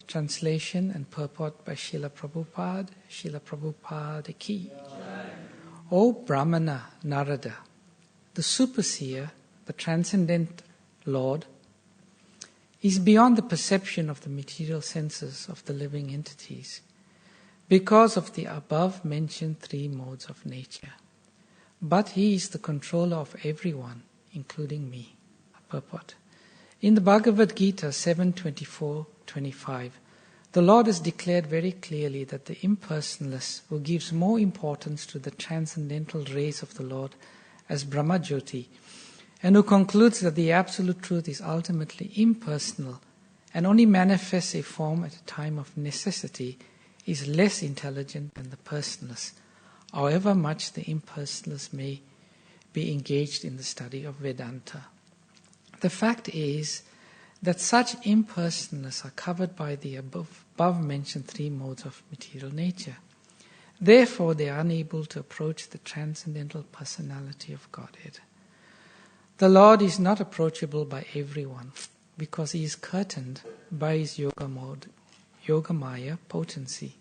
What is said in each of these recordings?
Translation and purport by Srila Prabhupada ki. O Brahmana Narada, the superseer, the transcendent Lord, is beyond the perception of the material senses of the living entities because of the above-mentioned three modes of nature. But He is the controller of everyone, including me. Purport. In the Bhagavad Gita 7:24-25, the Lord has declared very clearly that the impersonalist who gives more importance to the transcendental rays of the Lord as Brahma Jyoti, and who concludes that the absolute truth is ultimately impersonal and only manifests a form at a time of necessity, is less intelligent than the personalist, however much the impersonalist may be engaged in the study of Vedanta. The fact is that such impersonalists are covered by the above-mentioned three modes of material nature. Therefore, they are unable to approach the transcendental personality of Godhead. The Lord is not approachable by everyone because He is curtained by His Yogamaya potency.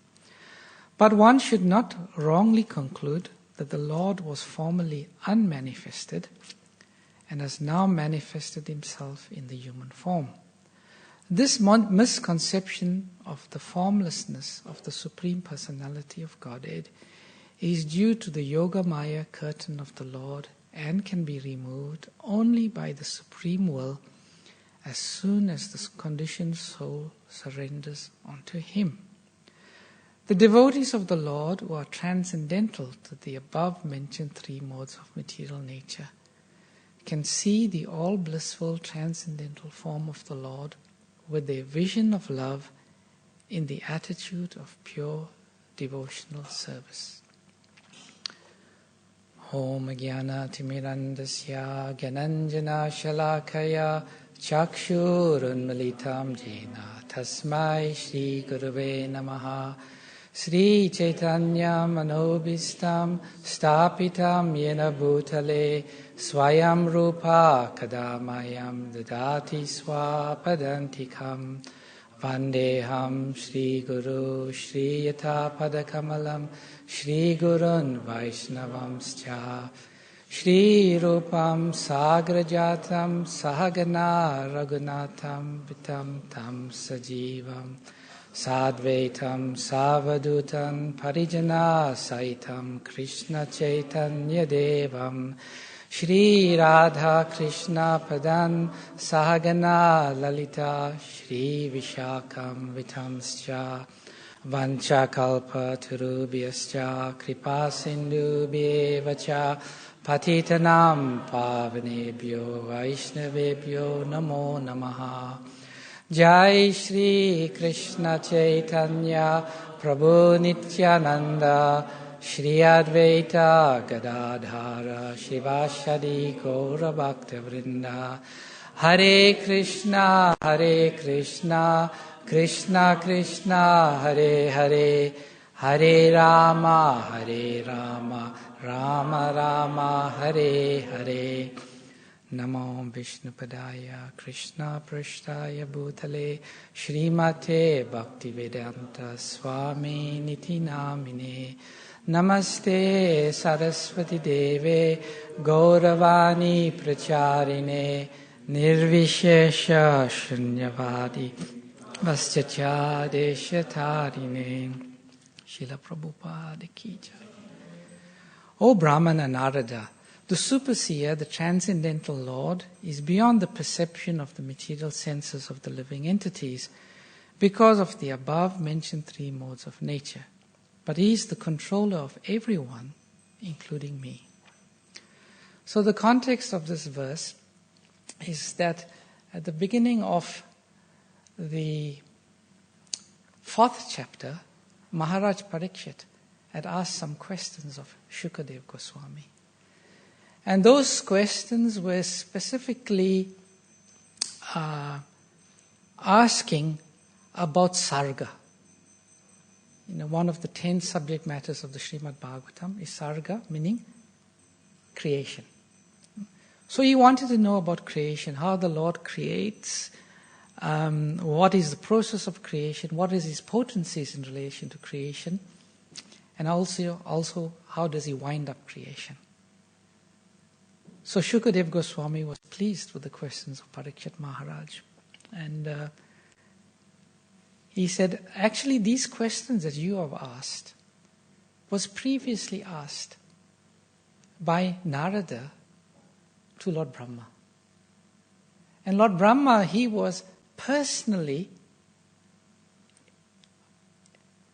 But one should not wrongly conclude that the Lord was formerly unmanifested and has now manifested Himself in the human form. This misconception of the formlessness of the Supreme Personality of Godhead is due to the Yogamaya curtain of the Lord and can be removed only by the Supreme Will as soon as the conditioned soul surrenders unto Him. The devotees of the Lord who are transcendental to the above-mentioned three modes of material nature can see the all-blissful transcendental form of the Lord with their vision of love in the attitude of pure devotional service. Om Jnana Timirandasya Gyananjana Shalakaya Chakshurunmalitam Jena Tasmai Shri Gurave Namaha Sri Chaitanya Manobhistam Stapitam Yena Bhutale Swayam Rupa Kadamayam Dadati Swapadantikam Vandeham Shri Guru Shri Yata Padakamalam Shri Gurun Vaishnavamscha Shri Rupam Sagrajatam Sahagana Raghunatham Vitam Tam Sajivam Sadvaitam Savadutam Parijana Saitam Krishna Chaitanya Devam Shri Radha Krishna Padan Sahagana Lalita Shri Vishakam Vitamscha Vanchakalpa Turubhyascha Kripa Sindhubhyevacha Patitanam Pavanebhyo Vaishnavebhyo Namo Namaha Jai Shri Krishna Chaitanya Prabhu Nityananda Shri Advaita Gadadhara Shivashadi Gaura Bhakta Vrinda Hare Krishna Krishna Krishna Hare Hare Hare Rama Rama Rama Hare Hare Namo Vishnupadaya Krishna Prashtaya Bhutale Srimate Bhaktivedanta Swami Niti Namine Namaste Saraswati Deve Gauravani Pracharine Nirvishesha Shunyavadi Vaschacha Deshatarine Srila Prabhupada ki jai. O Brahmana Narada, the superseer, the transcendental Lord, is beyond the perception of the material senses of the living entities because of the above-mentioned three modes of nature. But He is the controller of everyone, including me. So the context of this verse is that at the beginning of the 4th chapter, Maharaj Parikshit had asked some questions of Shukadev Goswami. And those questions were specifically asking about Sarga. One of the 10 subject matters of the Srimad Bhagavatam is Sarga, meaning creation. So he wanted to know about creation, how the Lord creates what is the process of creation, what is his potencies in relation to creation, and also how does he wind up creation. So Shukadev Goswami was pleased with the questions of Parikshit Maharaj. And he said, actually these questions that you have asked was previously asked by Narada to Lord Brahma. And Lord Brahma, he was personally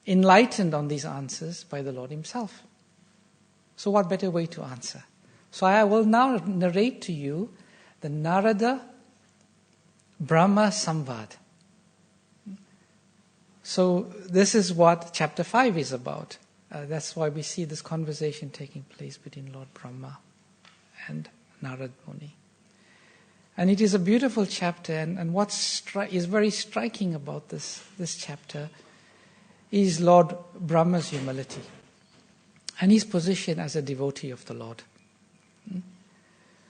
enlightened on these answers by the Lord himself. So what better way to answer? So I will now narrate to you the Narada Brahma Samvad. So this is what chapter 5 is about. That's why we see this conversation taking place between Lord Brahma and Narad Muni. And it is a beautiful chapter, and what is very striking about this chapter is Lord Brahma's humility and his position as a devotee of the Lord.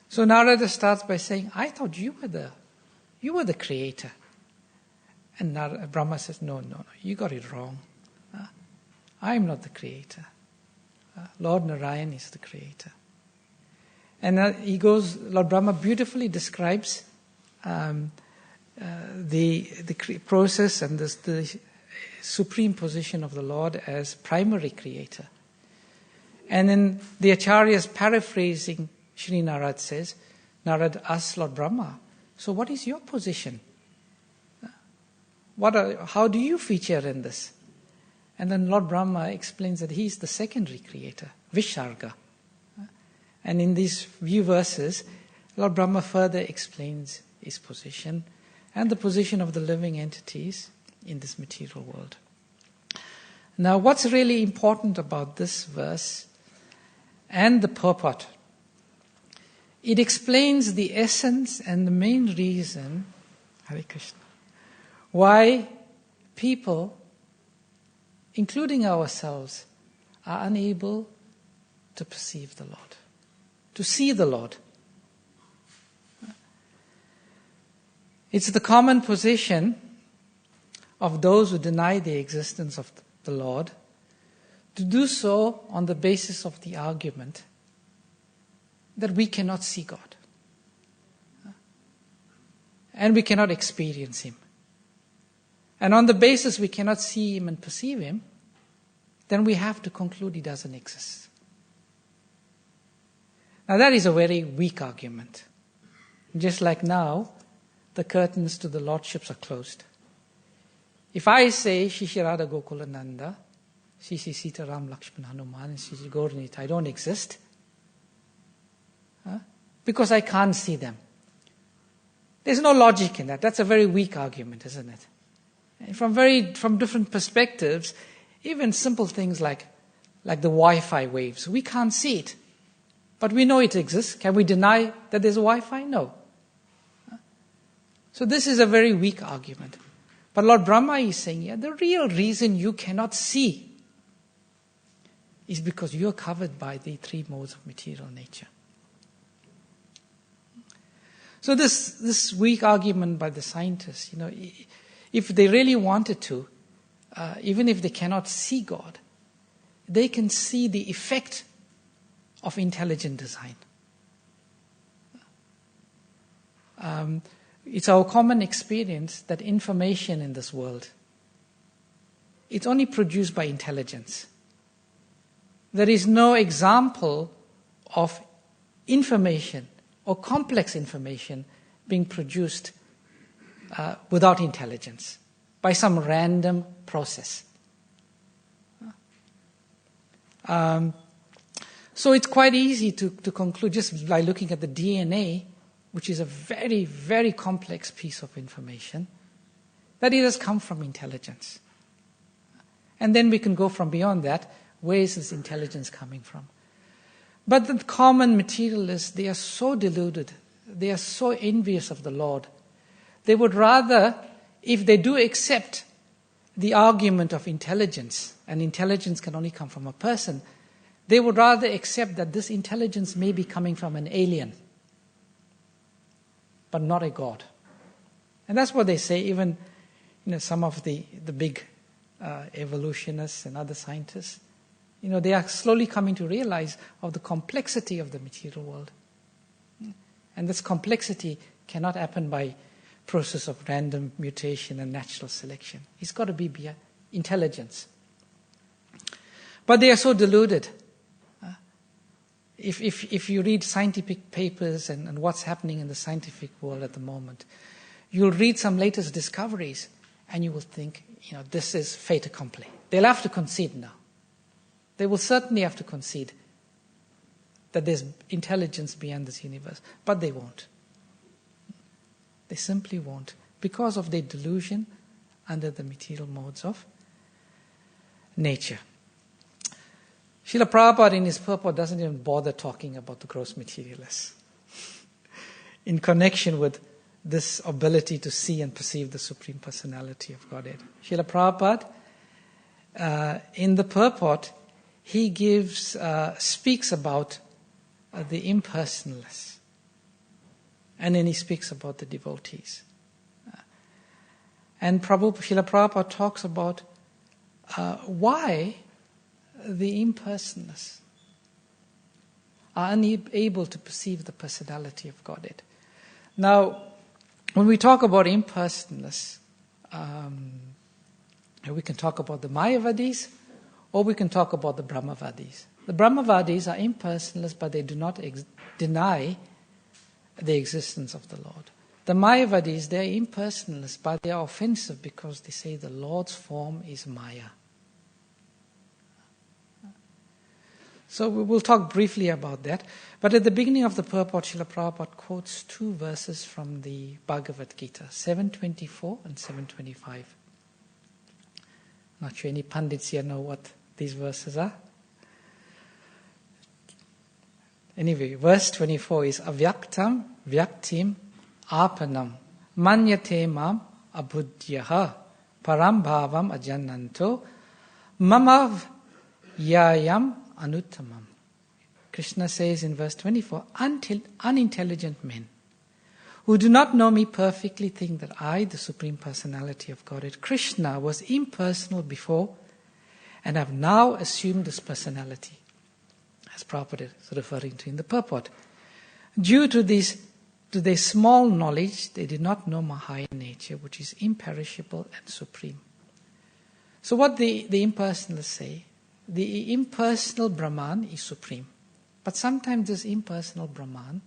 So Narada starts by saying, I thought you were the creator. And Brahma says, no, you got it wrong. I am not the creator. Lord Narayan is the creator. And Lord Brahma beautifully describes the process and the supreme position of the Lord as primary creator. And then the Acharya's paraphrasing, Shri Narad says, Narad asks Lord Brahma, so what is your position? How do you feature in this? And then Lord Brahma explains that he is the secondary creator, Visharga. And in these few verses, Lord Brahma further explains his position and the position of the living entities in this material world. Now, what's really important about this verse and the purport? It explains the essence and the main reason, Hare Krishna, why people, including ourselves, are unable to perceive the Lord, to see the Lord. It's the common position of those who deny the existence of the Lord to do so on the basis of the argument that we cannot see God and we cannot experience Him. And on the basis we cannot see Him and perceive Him, then we have to conclude He doesn't exist. Now that is a very weak argument. Just like now, the curtains to the lordships are closed. If I say Shri Radha Gokulananda, Shri Sita Ram Lakshman Hanuman, and Shri Gaurnit, I don't exist, because I can't see them. There's no logic in that. That's a very weak argument, isn't it? And from different perspectives, even simple things like the Wi-Fi waves, we can't see it, but we know it exists. Can we deny that there's a Wi-Fi? No. So this is a very weak argument. But Lord Brahma is saying, the real reason you cannot see is because you are covered by the three modes of material nature. So this weak argument by the scientists, if they really wanted to, even if they cannot see God, they can see the effect of intelligent design. It's our common experience that information in this world, it's only produced by intelligence. There is no example of information or complex information being produced without intelligence, by some random process. So it's quite easy to conclude just by looking at the DNA, which is a very, very complex piece of information, that it has come from intelligence. And then we can go from beyond that, where is this intelligence coming from? But the common materialists, they are so deluded, they are so envious of the Lord. They would rather, if they do accept the argument of intelligence, and intelligence can only come from a person, they would rather accept that this intelligence may be coming from an alien, but not a God. And that's what they say, even some of the big evolutionists and other scientists. They are slowly coming to realize of the complexity of the material world. And this complexity cannot happen by process of random mutation and natural selection. It's got to be via intelligence. But they are so deluded. If you read scientific papers and what's happening in the scientific world at the moment, you'll read some latest discoveries and you will think, this is fait accompli. They'll have to concede now. They will certainly have to concede that there's intelligence beyond this universe. But they won't. They simply won't, because of their delusion under the material modes of nature. Srila Prabhupada in his purport doesn't even bother talking about the gross materialists in connection with this ability to see and perceive the Supreme Personality of Godhead. Srila Prabhupada, in the purport, he speaks about the impersonalists, and then he speaks about the devotees. And Srila Prabhupada talks about why the impersonalists are unable to perceive the personality of Godhead. Now, when we talk about impersonalists, we can talk about the Mayavadis, or we can talk about the Brahmavadis. The Brahmavadis are impersonalists, but they do not deny the existence of the Lord. The Mayavadis, they are impersonalists, but they are offensive because they say the Lord's form is Maya. So we will talk briefly about that. But at the beginning of the purport, Srila Prabhupada quotes two verses from the Bhagavad Gita, 724 and 725. Not sure any Pandits here know what these verses are. Anyway, verse 24 is Avyaktam Vyaktim Apanam Manyate Mam Abhudyaha Param Bhavam Ajananto Mamav Yayam Anuttamam. Krishna says in verse 24, unintelligent men who do not know me perfectly think that I, the Supreme Personality of Godhead, Krishna, was impersonal before and have now assumed this personality, as Prabhupada is referring to in the purport. Due to their small knowledge, they did not know my higher nature, which is imperishable and supreme. So what the impersonalists say, the impersonal Brahman is supreme. But sometimes this impersonal Brahman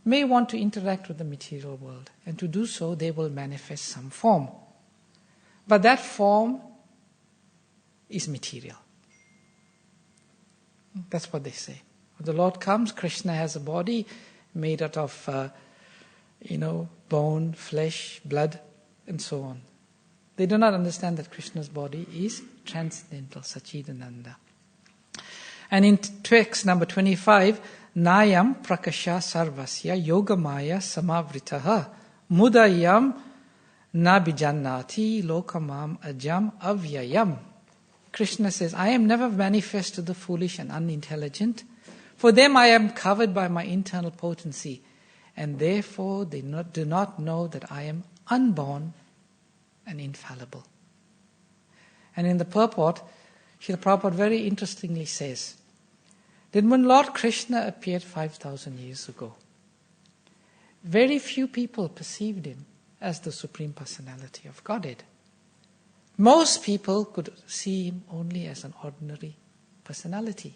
may want to interact with the material world. And to do so, they will manifest some form. But that form is material. That's what they say. When the Lord comes, Krishna has a body made out of, bone, flesh, blood, and so on. They do not understand that Krishna's body is transcendental, Sachidananda. And in text number 25, Nayam prakasha sarvasya yogamaya samavritaha mudayam nabijannati lokamam ajam avyayam. Krishna says, I am never manifest to the foolish and unintelligent. For them I am covered by my internal potency, and therefore they do not know that I am unborn and infallible. And in the purport, Srila Prabhupada very interestingly says that when Lord Krishna appeared 5,000 years ago, very few people perceived him as the Supreme Personality of Godhead. Most people could see him only as an ordinary personality.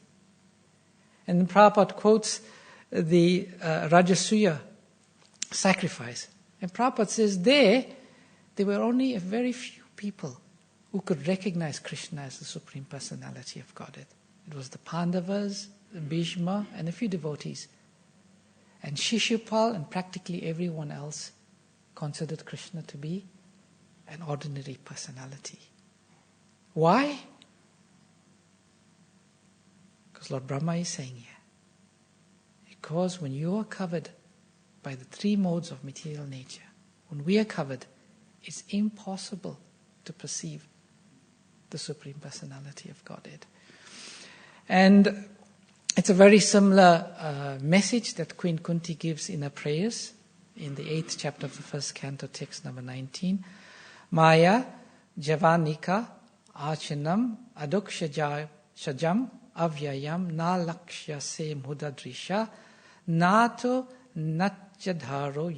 And Prabhupada quotes the Rajasuya sacrifice. And Prabhupada says there were only a very few people who could recognize Krishna as the Supreme Personality of Godhead. It was the Pandavas, the Bhishma, and a few devotees. And Shishupal and practically everyone else considered Krishna to be an ordinary personality. Why? Because Lord Brahma is saying here, because when you are covered by the three modes of material nature, when we are covered, it's impossible to perceive the Supreme Personality of Godhead. And it's a very similar message that Queen Kunti gives in her prayers in the 8th chapter of the first canto, text number 19. Maya javanika achanam adukshajam avyayam na lakshya se mudadrisha nato natjadharo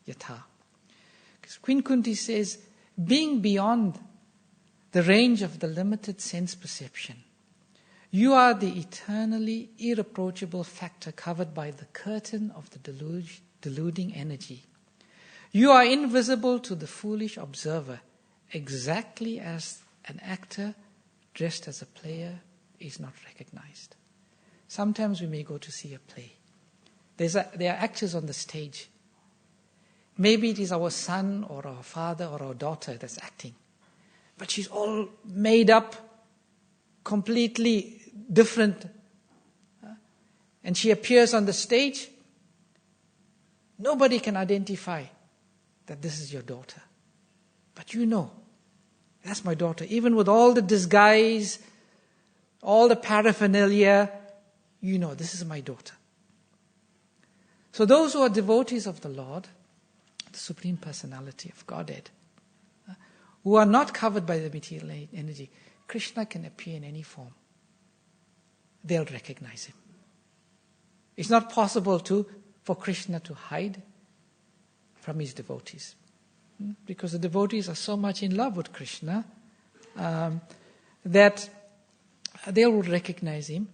yatha. Queen Kunti says, being beyond the range of the limited sense perception, you are the eternally irreproachable factor covered by the curtain of the deluding energy. You are invisible to the foolish observer, exactly as an actor dressed as a player is not recognized. Sometimes we may go to see a play. There are actors on the stage. Maybe it is our son or our father or our daughter that's acting. But she's all made up, completely different. And she appears on the stage. Nobody can identify that this is your daughter. But you know, that's my daughter. Even with all the disguise, all the paraphernalia, you know, this is my daughter. So those who are devotees of the Lord, the Supreme Personality of Godhead, who are not covered by the material energy, Krishna can appear in any form. They'll recognize him. It's not possible for Krishna to hide from his devotees. Because the devotees are so much in love with Krishna that they will recognize him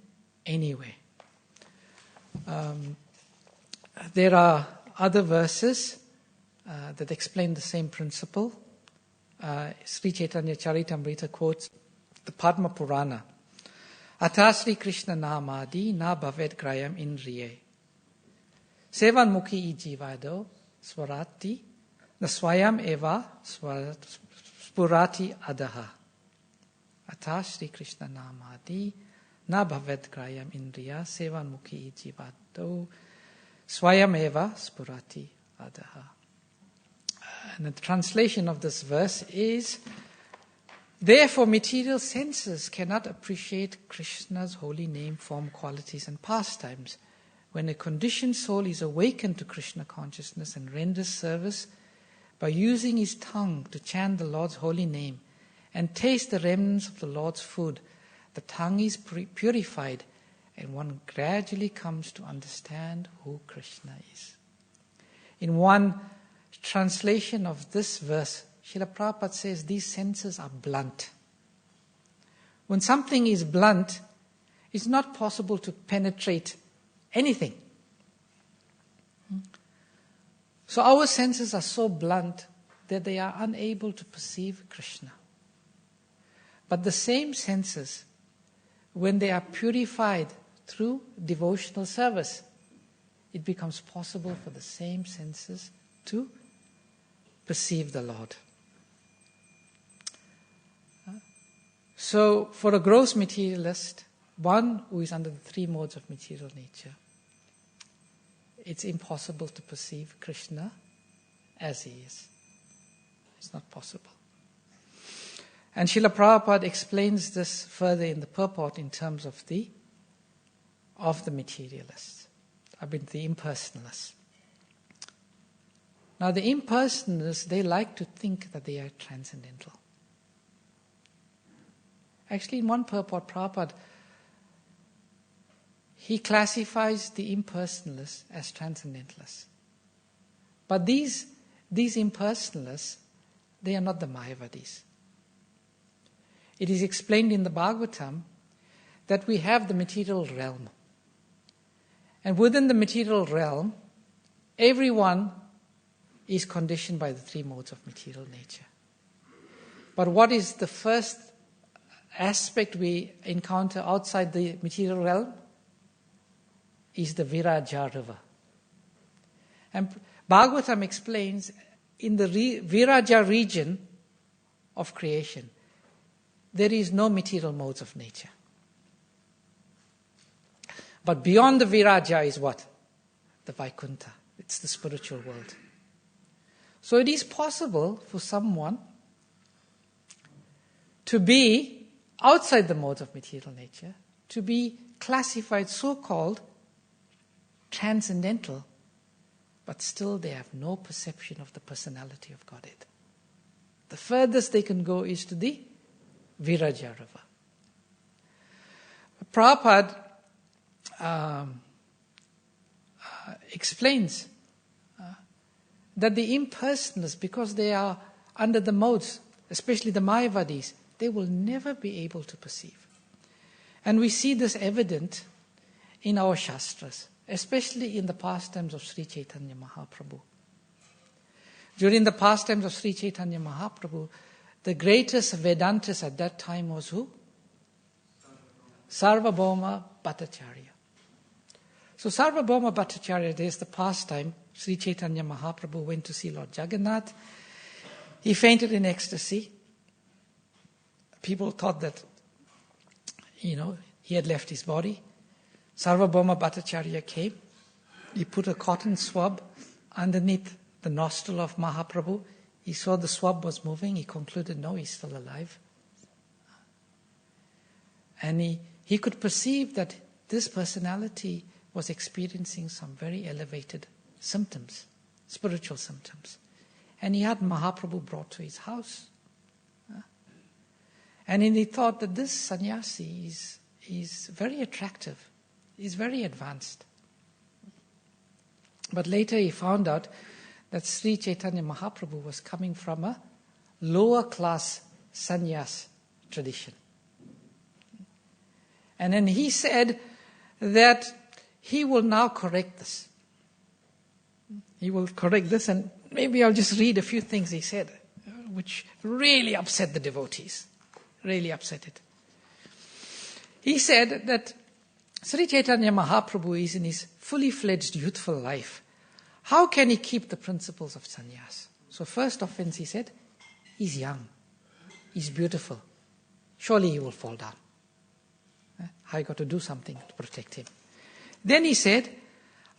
anyway. There are other verses that explain the same principle. Sri Chaitanya Charitamrita quotes the Padma Purana. Atha Sri Krishna namadi na bhaved grayam indriye. Sevan mukhi ijivado swarati na swayam eva spurati adaha. Atha Sri Krishna namadi na bhaved grayam indriya sevan mukhi ijivado swayam eva spurati adaha. And the translation of this verse is, therefore material senses cannot appreciate Krishna's holy name, form, qualities and pastimes. When a conditioned soul is awakened to Krishna consciousness and renders service by using his tongue to chant the Lord's holy name and taste the remnants of the Lord's food, the tongue is purified and one gradually comes to understand who Krishna is. In one translation of this verse, Srila Prabhupada says these senses are blunt. When something is blunt, it's not possible to penetrate anything. So our senses are so blunt that they are unable to perceive Krishna. But the same senses, when they are purified through devotional service, it becomes possible for the same senses to perceive the Lord. So, for a gross materialist, one who is under the three modes of material nature, it's impossible to perceive Krishna as he is. It's not possible. And Srila Prabhupada explains this further in the purport in terms of the materialists, the impersonalists. Now the impersonalists, they like to think that they are transcendental. Actually, in one purport, Prabhupada, he classifies the impersonalists as transcendentalists. But these impersonalists, they are not the Mayavadis. It is explained in the Bhagavatam that we have the material realm. And within the material realm, everyone is conditioned by the three modes of material nature. But what is the first aspect we encounter outside the material realm? Is the Viraja river. And Bhagavatam explains in the Viraja region of creation, there is no material modes of nature. But beyond the Viraja is what? The Vaikuntha. It's the spiritual world. So it is possible for someone to be outside the modes of material nature, to be classified so-called transcendental, but still they have no perception of the personality of Godhead. The furthest they can go is to the Viraja river. Prabhupada explains that the impersonalists, because they are under the modes, especially the Mayavadis, they will never be able to perceive. And we see this evident in our Shastras, especially in the pastimes of Sri Chaitanya Mahaprabhu. During the pastimes of Sri Chaitanya Mahaprabhu, the greatest Vedantis at that time was who? Sarvabhauma Bhattacharya. So Sarvabhauma Bhattacharya, there's the pastime. Sri Chaitanya Mahaprabhu went to see Lord Jagannath. He fainted in ecstasy. People thought that, he had left his body. Sarvabhauma Bhattacharya came. He put a cotton swab underneath the nostril of Mahaprabhu. He saw the swab was moving. He concluded, no, he's still alive. And he could perceive that this personality was experiencing some very elevated symptoms, spiritual symptoms. And he had Mahaprabhu brought to his house. And he thought that this sannyasi is very attractive, is very advanced. But later he found out that Sri Chaitanya Mahaprabhu was coming from a lower class sannyas tradition. And then he said that he will now correct this. He will correct this, and maybe I'll just read a few things he said, which really upset the devotees, really upset it. He said that Sri Chaitanya Mahaprabhu is in his fully fledged youthful life. How can he keep the principles of sannyas? So first offense, he said, he's young, he's beautiful. Surely he will fall down. I got to do something to protect him. Then he said,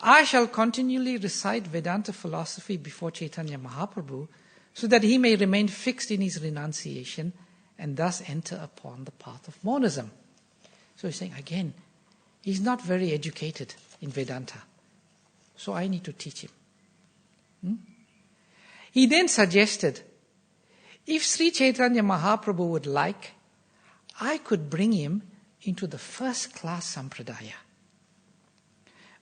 I shall continually recite Vedanta philosophy before Chaitanya Mahaprabhu so that he may remain fixed in his renunciation and thus enter upon the path of monism. So he's saying, again, he's not very educated in Vedanta. So I need to teach him. He then suggested, if Sri Chaitanya Mahaprabhu would like, I could bring him into the first class sampradaya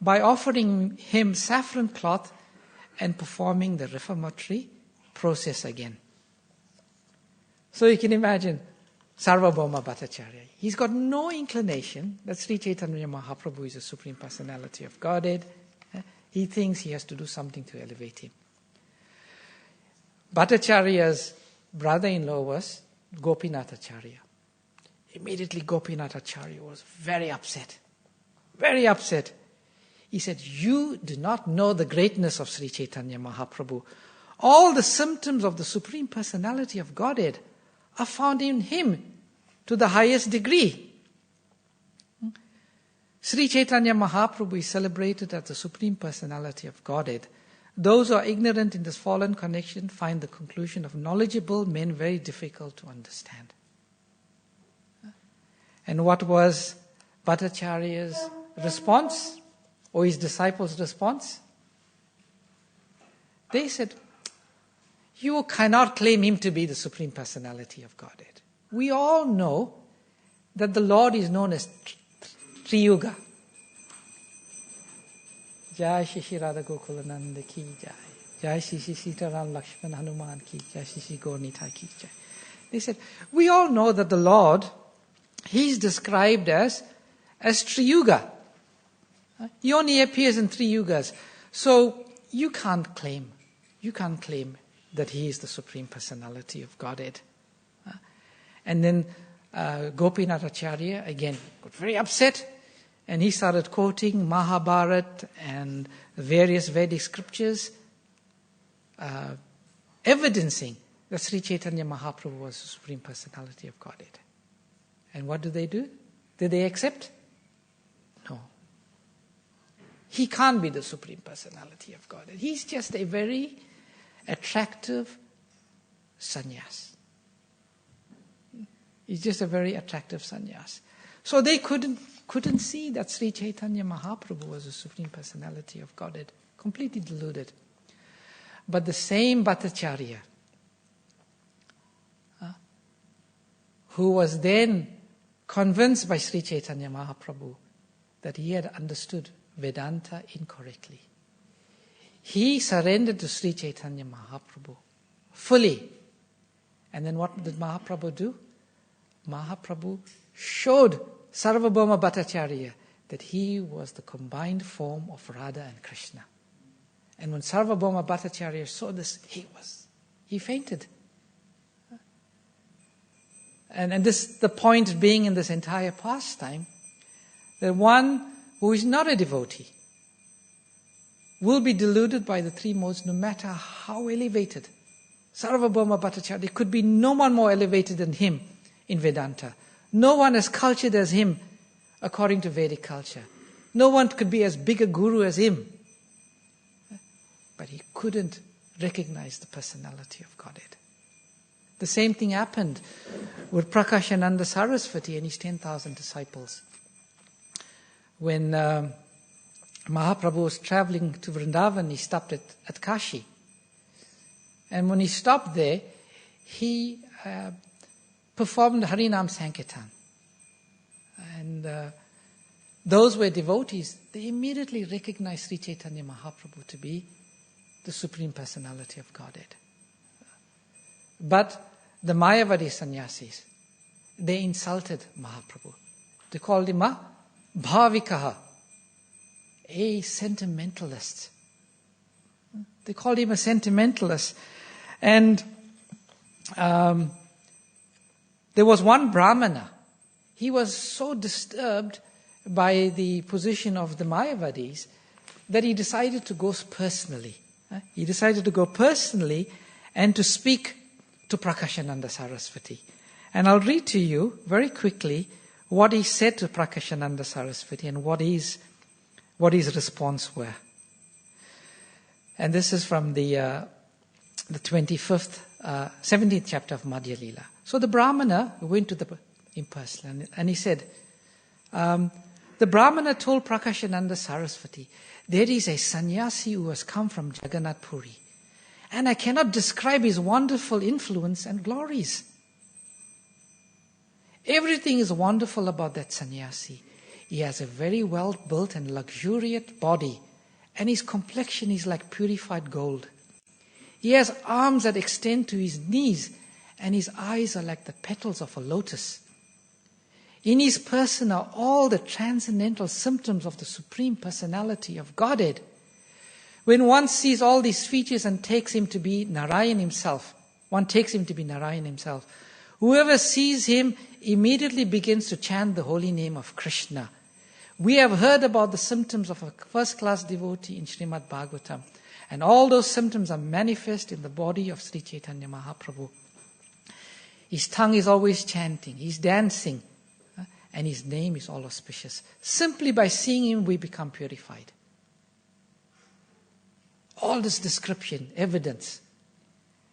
by offering him saffron cloth and performing the reformatory process again. So you can imagine Sarvabhauma Bhattacharya. He's got no inclination that Sri Chaitanya Mahaprabhu is a Supreme Personality of Godhead. He thinks he has to do something to elevate him. Bhattacharya's brother-in-law was Gopinathacharya. Immediately Gopinathacharya was very upset. Very upset. He said, you do not know the greatness of Sri Chaitanya Mahaprabhu. All the symptoms of the Supreme Personality of Godhead are found in him to the highest degree. Sri Chaitanya Mahaprabhu is celebrated as the Supreme Personality of Godhead. Those who are ignorant in this fallen connection find the conclusion of knowledgeable men very difficult to understand. And what was Bhattacharya's response, or his disciples' response? They said, you cannot claim him to be the Supreme Personality of Godhead. We all know that the Lord is known as Triyuga. Jai Shri Radha Gokulananda ki jai. Jai Shri Sita Ram Lakshman Hanuman ki jai. Shri Gaur Nitai ki jai. They said, we all know that the Lord, he's described as Triyuga. He only appears in 3 yugas. So you can't claim that he is the Supreme Personality of Godhead. And then Gopinathacharya, again, got very upset. And he started quoting Mahabharata and various Vedic scriptures, evidencing that Sri Chaitanya Mahaprabhu was the Supreme Personality of Godhead. And what do? Did they accept? No. He can't be the Supreme Personality of Godhead. He's just a very attractive sannyas. He's just a very attractive sannyas. So they couldn't see that Sri Chaitanya Mahaprabhu was the Supreme Personality of Godhead. completely deluded. But the same Bhattacharya, who was then convinced by Sri Chaitanya Mahaprabhu that he had understood Vedanta incorrectly, he surrendered to Sri Chaitanya Mahaprabhu fully. And then what did Mahaprabhu do? Mahaprabhu showed Sarvabhauma Bhattacharya that he was the combined form of Radha and Krishna. And when Sarvabhauma Bhattacharya saw this, he fainted. And this, the point being in this entire pastime, that one who is not a devotee will be deluded by the three modes no matter how elevated. Sarvabhauma Bhattacharya, there could be no one more elevated than him in Vedanta. No one as cultured as him according to Vedic culture. No one could be as big a guru as him. But he couldn't recognize the personality of Godhead. The same thing happened with Prakashananda Saraswati and his 10,000 disciples. When Mahaprabhu was traveling to Vrindavan, he stopped at Kashi. And when he stopped there, he performed Harinam Sankirtan. And those were devotees. They immediately recognized Sri Chaitanya Mahaprabhu to be the Supreme Personality of Godhead. But the Mayavadi sannyasis, they insulted Mahaprabhu. They called him a bhavikaha, a sentimentalist. They called him a sentimentalist. And there was one Brahmana. He was so disturbed by the position of the Mayavadis that he decided to go personally. He decided to go personally and to speak to Prakashananda Saraswati. And I'll read to you very quickly what he said to Prakashananda Saraswati and what his response were. And this is from the 25th, 17th chapter of Madhya Lila. So the Brahmana went to the impersonal and he said, the Brahmana told Prakashananda Saraswati, there is a sannyasi who has come from Jagannath Puri, and I cannot describe his wonderful influence and glories. Everything is wonderful about that sannyasi. He has a very well-built and luxuriant body, and his complexion is like purified gold. He has arms that extend to his knees, and his eyes are like the petals of a lotus. In his person are all the transcendental symptoms of the Supreme Personality of Godhead. When one sees all these features and takes him to be Narayan himself, whoever sees him immediately begins to chant the holy name of Krishna. We have heard about the symptoms of a first-class devotee in Srimad Bhagavatam, and all those symptoms are manifest in the body of Sri Chaitanya Mahaprabhu. His tongue is always chanting, he's dancing, and his name is all auspicious. Simply by seeing him, we become purified. All this description, evidence.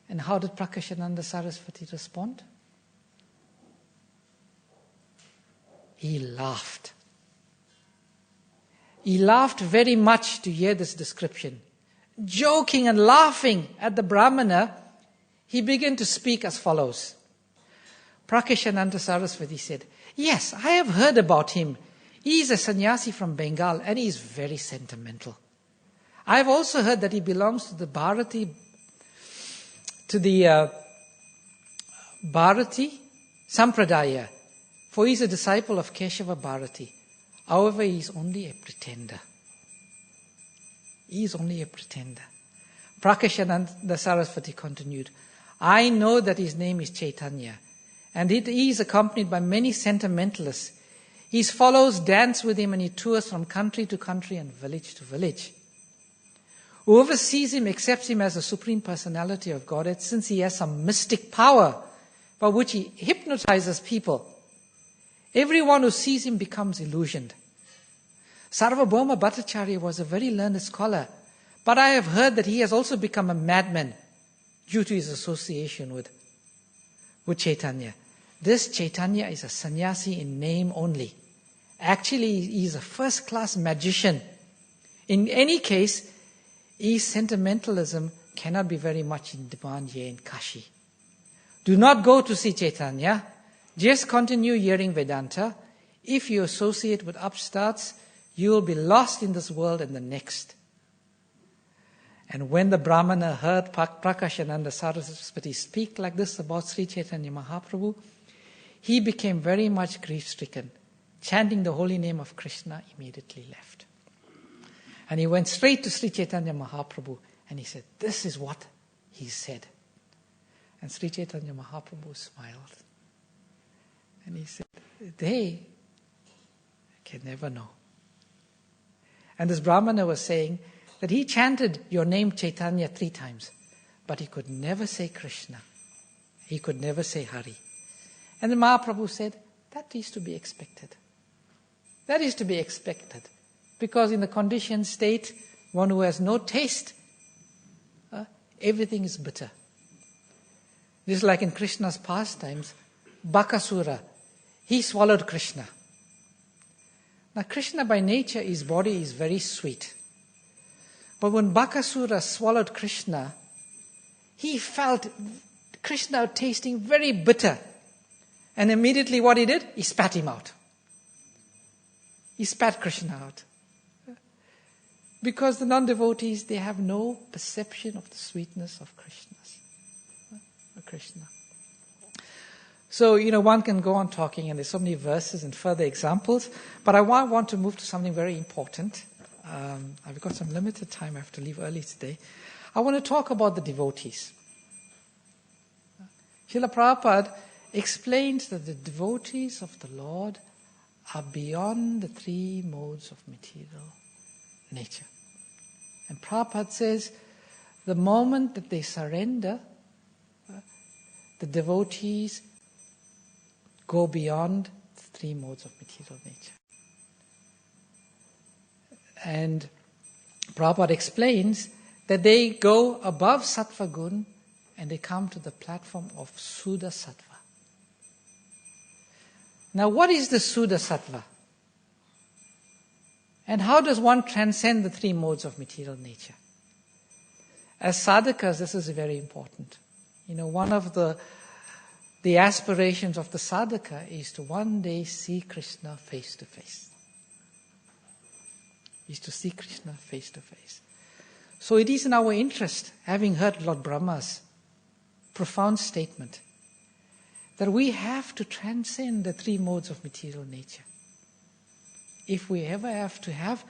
And how did Prakashananda Saraswati respond? He laughed. He laughed very much to hear this description. Joking and laughing at the Brahmana, he began to speak as follows. Prakashananda Saraswati said, yes, I have heard about him. He is a sannyasi from Bengal and he is very sentimental. I have also heard that he belongs to the Bharati Sampradaya, for he is a disciple of Keshava Bharati. However, he is only a pretender. Prakashananda Saraswati continued, I know that his name is Chaitanya, and he is accompanied by many sentimentalists. His followers dance with him and he tours from country to country and village to village. Whoever sees him accepts him as the Supreme Personality of Godhead, since he has some mystic power by which he hypnotizes people. Everyone who sees him becomes illusioned. Sarvabhauma Bhattacharya was a very learned scholar, but I have heard that he has also become a madman due to his association with Chaitanya. This Chaitanya is a sannyasi in name only. Actually, he is a first-class magician. In any case, is sentimentalism cannot be very much in demand here in Kashi. Do not go to see Chaitanya. Just continue hearing Vedanta. If you associate with upstarts, you will be lost in this world and the next. And when the Brahmana heard Prakashananda Saraswati speak like this about Sri Chaitanya Mahaprabhu, he became very much grief-stricken. Chanting the holy name of Krishna, immediately left. And he went straight to Sri Chaitanya Mahaprabhu and he said, this is what he said. And Sri Chaitanya Mahaprabhu smiled. And he said, they can never know. And this Brahmana was saying that he chanted your name Chaitanya 3 times, but he could never say Krishna. He could never say Hari. And the Mahaprabhu said, that is to be expected. That is to be expected. Because in the conditioned state, one who has no taste, everything is bitter. Just like in Krishna's pastimes, Bakasura, he swallowed Krishna. Now Krishna by nature, his body is very sweet. But when Bakasura swallowed Krishna, he felt Krishna tasting very bitter. And immediately what he did? He spat him out. He spat Krishna out. Because the non-devotees, they have no perception of the sweetness of Krishna. So, one can go on talking, and there's so many verses and further examples, but I want to move to something very important. I've got some limited time, I have to leave early today. I want to talk about the devotees. Srila Prabhupada explains that the devotees of the Lord are beyond the 3 modes of material nature. And Prabhupada says, the moment that they surrender, the devotees go beyond the 3 modes of material nature. And Prabhupada explains that they go above Sattva Gun and they come to the platform of Suddha Sattva. Now, what is the Suddha Sattva? And how does one transcend the 3 modes of material nature? As sadhakas, this is very important. One of the aspirations of the sadhaka is to one day see Krishna face to face. Is to see Krishna face to face. So it is in our interest, having heard Lord Brahma's profound statement, that we have to transcend the 3 modes of material nature. If we ever have to have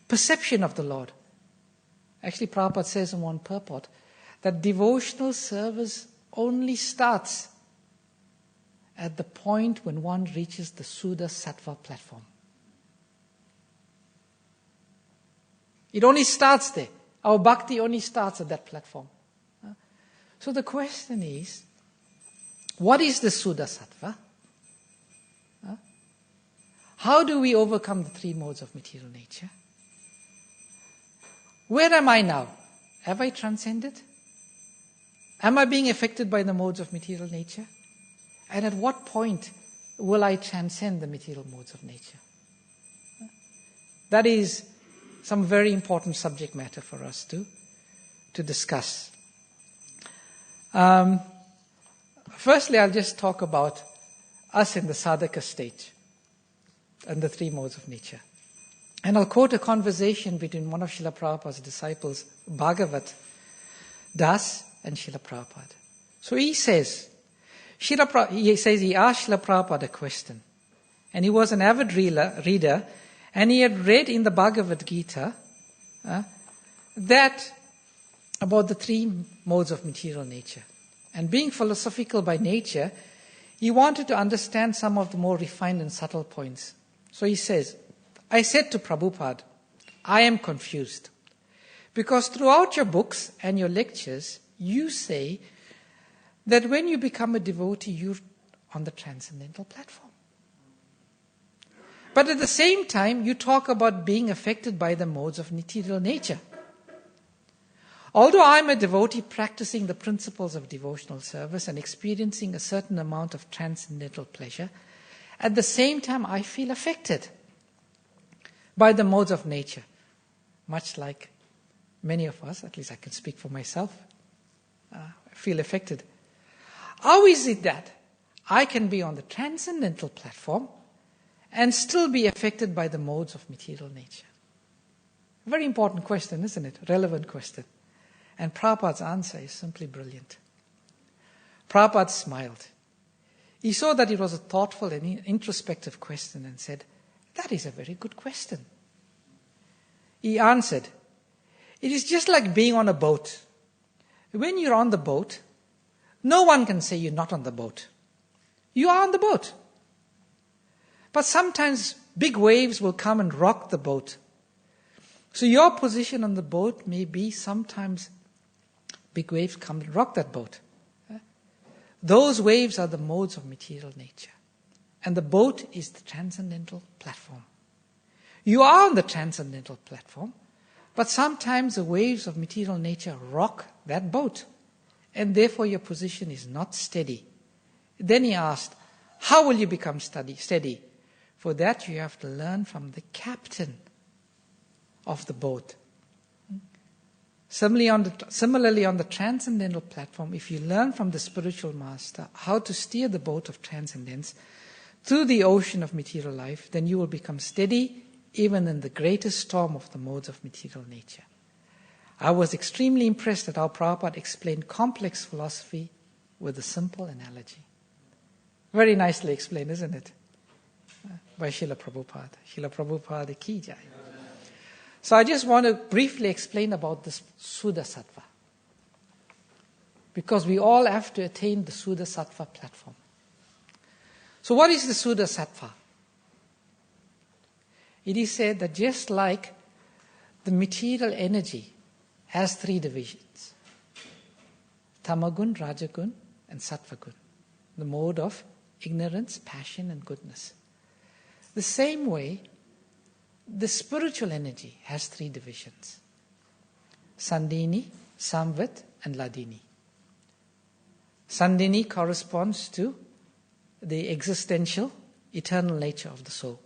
perception of the Lord. Actually, Prabhupada says in one purport that devotional service only starts at the point when one reaches the Suddha Sattva platform. It only starts there. Our bhakti only starts at that platform. So the question is, what is the Suddha Sattva? How do we overcome the 3 modes of material nature? Where am I now? Have I transcended? Am I being affected by the modes of material nature? And at what point will I transcend the material modes of nature? That is some very important subject matter for us to discuss. Firstly, I'll just talk about us in the sadhaka stage and the 3 modes of nature. And I'll quote a conversation between one of Srila Prabhupada's disciples, Bhagavat Das, and Srila Prabhupada. So he says, he asked Srila Prabhupada a question. And he was an avid reader, and he had read in the Bhagavad Gita that about the 3 modes of material nature. And being philosophical by nature, he wanted to understand some of the more refined and subtle points. So he says, I said to Prabhupada, I am confused. Because throughout your books and your lectures, you say that when you become a devotee, you're on the transcendental platform. But at the same time, you talk about being affected by the modes of material nature. Although I'm a devotee practicing the principles of devotional service and experiencing a certain amount of transcendental pleasure, at the same time I feel affected by the modes of nature. much like many of us, at least I can speak for myself, feel affected. How is it that I can be on the transcendental platform and still be affected by the modes of material nature? Very important question, isn't it? Relevant question. And Prabhupada's answer is simply brilliant. Prabhupada smiled. He saw that it was a thoughtful and introspective question and said, "That is a very good question." He answered, "It is just like being on a boat. When you're on the boat, no one can say you're not on the boat. You are on the boat. But sometimes big waves will come and rock the boat. So your position on the boat may be sometimes big waves come and rock that boat. Those waves are the modes of material nature. And the boat is the transcendental platform. You are on the transcendental platform, but sometimes the waves of material nature rock that boat, and therefore your position is not steady." Then he asked, "How will you become steady? For that you have to learn from the captain of the boat." Similarly, on the transcendental platform, if you learn from the spiritual master how to steer the boat of transcendence through the ocean of material life, then you will become steady even in the greatest storm of the modes of material nature. I was extremely impressed at how Prabhupada explained complex philosophy with a simple analogy. Very nicely explained, isn't it? By Srila Prabhupada. Srila Prabhupada ki jai. So I just want to briefly explain about this Suddha Sattva. Because we all have to attain the Suddha Sattva platform. So what is the Suddha Sattva? It is said that just like the material energy has three divisions, Tamagun, Rajagun, and Sattvagun, the mode of ignorance, passion, and goodness. The same way, the spiritual energy has three divisions, Sandhini, Samvit, and Ladini. Sandhini corresponds to the existential, eternal nature of the soul,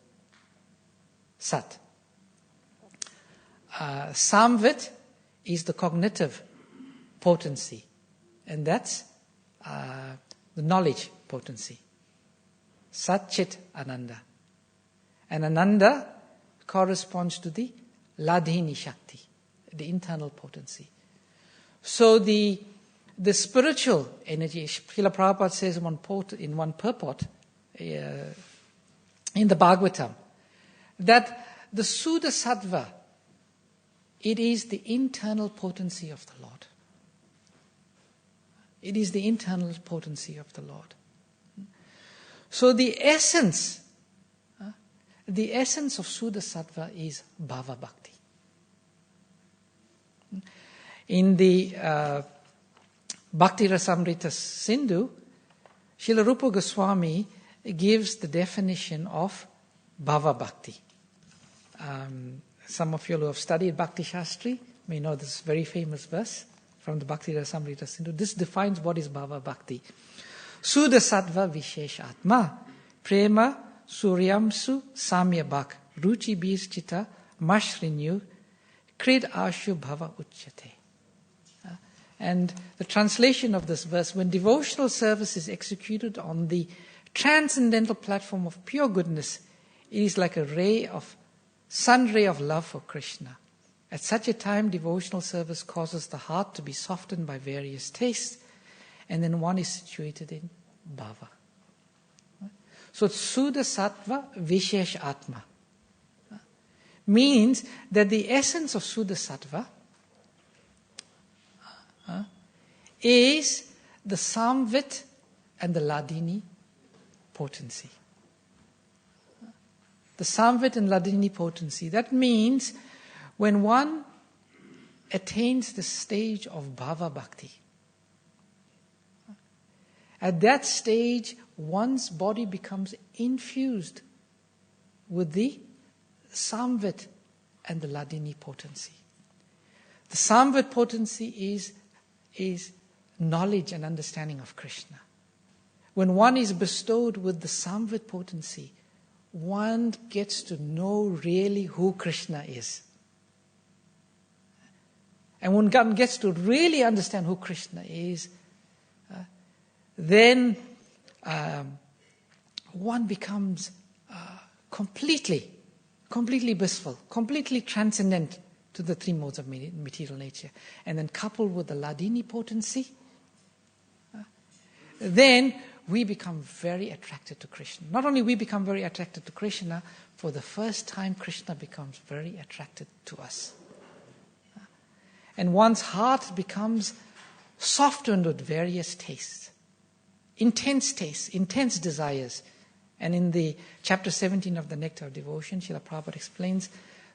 Sat. Samvit is the cognitive potency, and that's the knowledge potency, Sat, Chit, Ananda. And Ananda corresponds to the Ladhini Shakti, the internal potency. So the spiritual energy, Srila Prabhupada says in one purport in the Bhagavatam, that the Suddha Sattva, it is the internal potency of the Lord. It is the internal potency of the Lord. So the essence of Suddha Sattva is Bhava Bhakti. In the Bhakti Rasamrita Sindhu, Srila Rupa Goswami gives the definition of Bhava Bhakti. Some of you who have studied Bhakti Shastri may know this very famous verse from the Bhakti Rasamrita Sindhu. This defines what is Bhava Bhakti. Suddha Sattva Vishesh Atma Prema Suryamsu Samya Bhak Ruchi Bis Chita Mashrinyu Krid Ashu Bhava Uchyate. And the translation of this verse, when devotional service is executed on the transcendental platform of pure goodness, it is like a sun ray of love for Krishna. At such a time, devotional service causes the heart to be softened by various tastes, and then one is situated in bhava. So Suddha Sattva Vishesh Atma means that the essence of Suddha Sattva is the Samvit and the Ladini potency. The Samvit and Ladini potency. That means when one attains the stage of Bhava Bhakti, at that stage, one's body becomes infused with the Samvit and the Ladini potency. The Samvit potency is knowledge and understanding of Krishna. When one is bestowed with the Samvit potency, one gets to know really who Krishna is. and when one gets to really understand who Krishna is, then one becomes completely blissful, completely transcendent to the three modes of material nature. And then coupled with the Ladini potency, then we become very attracted to Krishna. Not only we become very attracted to Krishna, for the first time Krishna becomes very attracted to us. And one's heart becomes softened with various tastes, intense desires. And in the chapter 17 of the Nectar of Devotion, Srila Prabhupada explains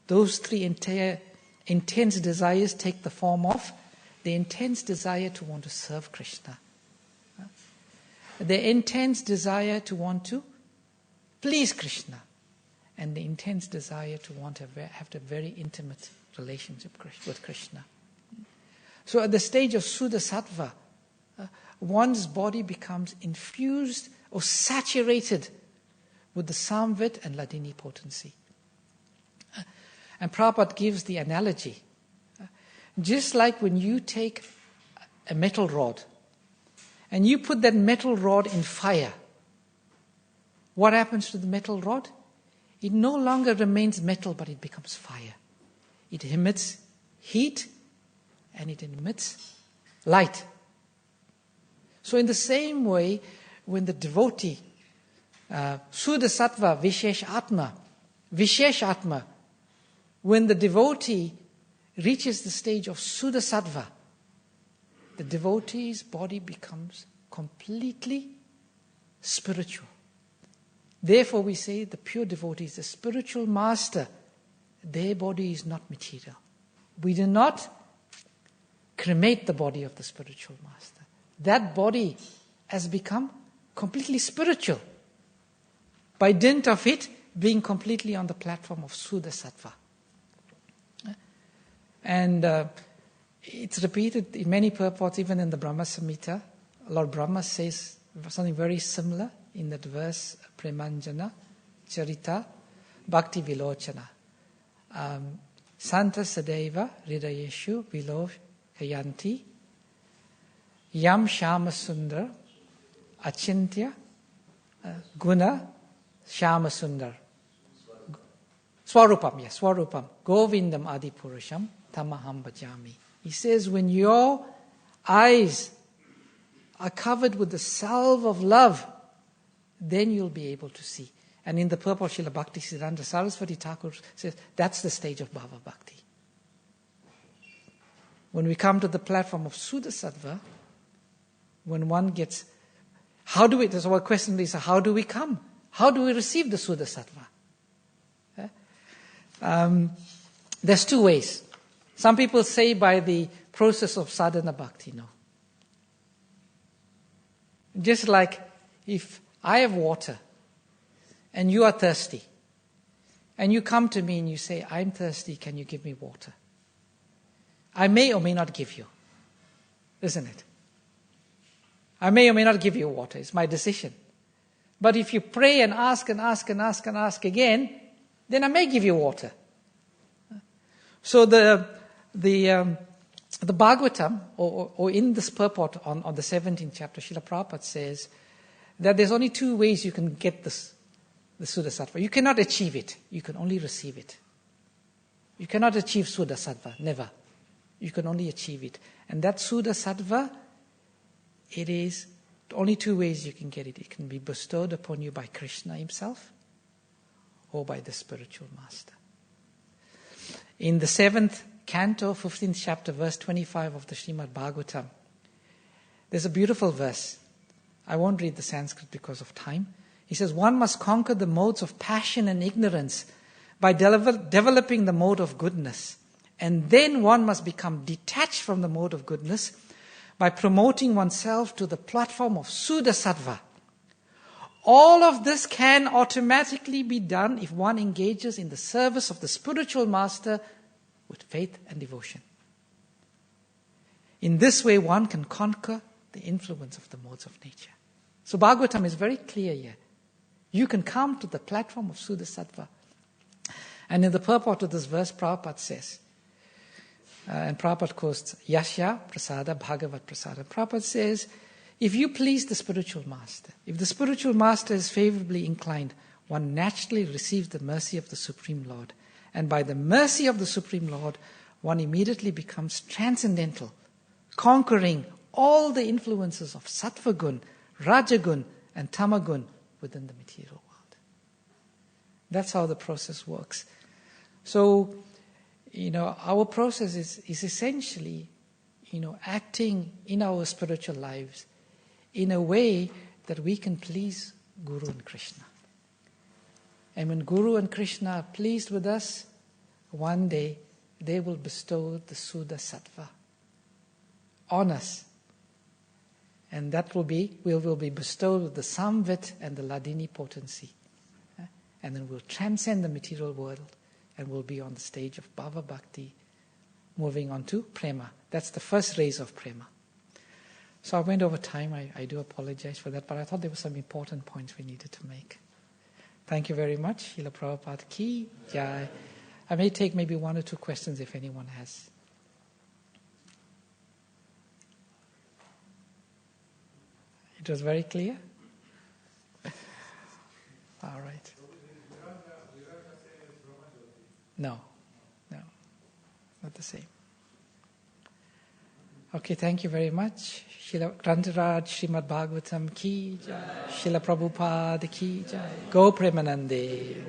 those three intense desires take the form of the intense desire to want to serve Krishna, the intense desire to want to please Krishna, and the intense desire to want to have a very intimate relationship with Krishna. So at the stage of Suddha Sattva, one's body becomes infused or saturated with the Samvit and Ladini potency. And Prabhupada gives the analogy. Just like when you take a metal rod and you put that metal rod in fire, what happens to the metal rod? It no longer remains metal, but it becomes fire. It emits heat and it emits light. So in the same way, when the devotee, Suddha Sattva, Vishesh Atma, when the devotee reaches the stage of Suddha Sattva, the devotee's body becomes completely spiritual. Therefore we say the pure devotees, the spiritual master, their body is not material. We do not cremate the body of the spiritual master. That body has become completely spiritual by dint of it being completely on the platform of Suddha Sattva. And it's repeated in many purports, even in the Brahma Samhita. Lord Brahma says something very similar in that verse, Premanjana, Charita, Bhakti Vilochana. Santa Sadeva Hridayeshu Vilochayanti Yam Shama Sundar Achintya Guna Shama Sundar Swarupam, yes, Swarupam Govindam Adipurusham Tamaham Bhajami. He says, when your eyes are covered with the salve of love, then you'll be able to see. And in the purport, Srila Bhakti Siddhanta Saraswati Thakur says, that's the stage of Bhava Bhakti. When we come to the platform of Suddha Sattva, when one gets, that's our question is, how do we come? How do we receive the Suddha Sattva? There's two ways. Some people say by the process of sadhana bhakti, no. Just like if I have water and you are thirsty and you come to me and you say, I'm thirsty, can you give me water? I may or may not give you, isn't it? I may or may not give you water. It's my decision. But if you pray and ask and ask and ask and ask again, then I may give you water. So the Bhagavatam, or in this purport on the 17th chapter, Srila Prabhupada says that there's only two ways you can get the Suddha Sattva. You cannot achieve it. You can only receive it. You cannot achieve Suddha Sattva. Never. You can only achieve it. And that Suddha Sattva, it is only two ways you can get it. It can be bestowed upon you by Krishna himself or by the spiritual master. In the 7th canto, 15th chapter, verse 25 of the Srimad Bhagavatam, there's a beautiful verse. I won't read the Sanskrit because of time. He says, one must conquer the modes of passion and ignorance by developing the mode of goodness. And then one must become detached from the mode of goodness by promoting oneself to the platform of Suddha Sattva. All of this can automatically be done if one engages in the service of the spiritual master with faith and devotion. In this way, one can conquer the influence of the modes of nature. So Bhagavatam is very clear here. You can come to the platform of Suddha Sattva. And in the purport of this verse, Prabhupada says, And Prabhupada quotes Yasya Prasada Bhagavat Prasada. Prabhupada says, if you please the spiritual master, if the spiritual master is favorably inclined, one naturally receives the mercy of the Supreme Lord. And by the mercy of the Supreme Lord, one immediately becomes transcendental, conquering all the influences of Sattva Gun, Rajagun, and Tamagun within the material world. That's how the process works. So, our process is essentially, acting in our spiritual lives in a way that we can please Guru and Krishna. And when Guru and Krishna are pleased with us, one day they will bestow the Suddha Sattva on us. And that will be, we will be bestowed with the Samvit and the Ladini potency. And then we'll transcend the material world and we'll be on the stage of Bhava Bhakti, moving on to Prema. That's the first raise of Prema. So I went over time, I do apologize for that, but I thought there were some important points we needed to make. Thank you very much. Srila Prabhupada Ki Jai. I may take maybe one or two questions if anyone has. It was very clear? All right. No, not the same. Okay, thank you very much. Srila Grantaraj Srimad Bhagavatam Ki Jai. Srila Prabhupada Ki Jai. Go Premanande.